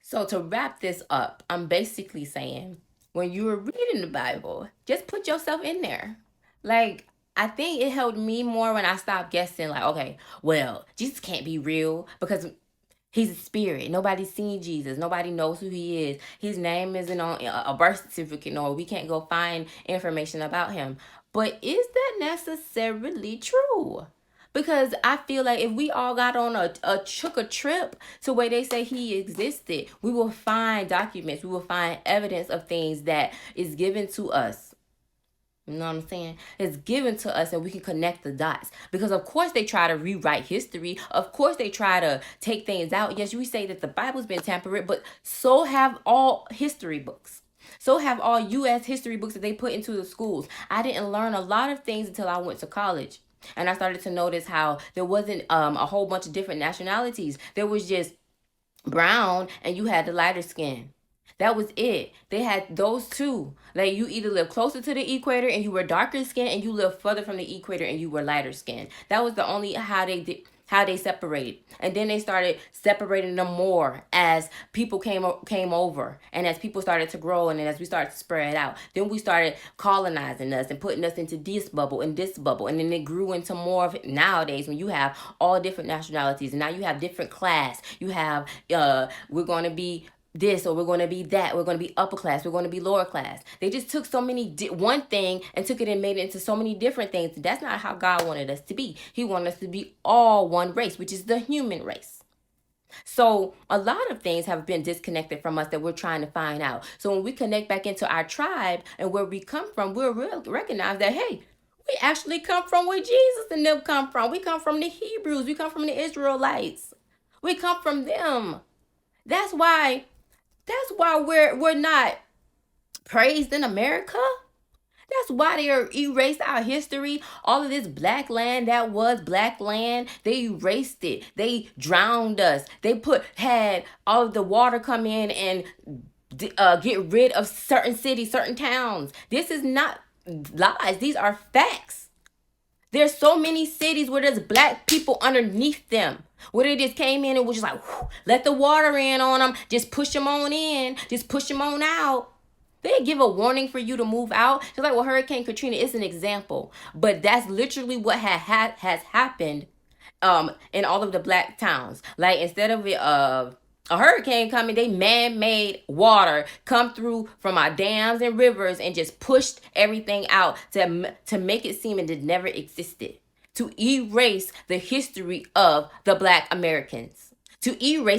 So to wrap this up, I'm basically saying when you were reading the Bible, just put yourself in there. Like, I think it helped me more when I stopped guessing, like, okay, well, Jesus can't be real because he's a spirit. Nobody's seen Jesus. Nobody knows who he is. His name isn't on a birth certificate, or we can't go find information about him. But is that necessarily true? Because I feel like if we all got on took a trip to where they say he existed, we will find documents, we will find evidence of things that is given to us. You know what I'm saying? It's given to us and we can connect the dots. Because of course they try to rewrite history. Of course they try to take things out. Yes, we say that the Bible's been tampered, but so have all history books. So have all US history books that they put into the schools. I didn't learn a lot of things until I went to college. And I started to notice how there wasn't a whole bunch of different nationalities. There was just brown and you had the lighter skin. That was it. They had those two. Like you either live closer to the equator and you were darker skin, and you live further from the equator and you were lighter skin. That was the only how they separated. And then they started separating them more as people came over and as people started to grow, and then as we started to spread out. Then we started colonizing us and putting us into this bubble and this bubble, and then it grew into more of it nowadays when you have all different nationalities, and now you have different class. You have we're going to be this, or we're going to be that, we're going to be upper class, we're going to be lower class. They just took so many one thing and took it and made it into so many different things. That's not how God wanted us to be. He wanted us to be all one race, which is the human race. So a lot of things have been disconnected from us that we're trying to find out. So when we connect back into our tribe and where we come from, we'll recognize that, hey, we actually come from where Jesus and them come from. We come from the Hebrews. We come from the Israelites. We come from them. That's why we're not praised in America. That's why they erased our history. All of this black land that was black land, they erased it. They drowned us. They had all of the water come in and get rid of certain cities, certain towns. This is not lies. These are facts. There's so many cities where there's black people underneath them. Where they just came in and was just like, whew, let the water in on them. Just push them on in. Just push them on out. They give a warning for you to move out. Just like, well, Hurricane Katrina is an example. But that's literally what has happened in all of the black towns. Like, instead of a hurricane coming, they man-made water come through from our dams and rivers and just pushed everything out to make it seem that it never existed, to erase the history of the black Americans, to erase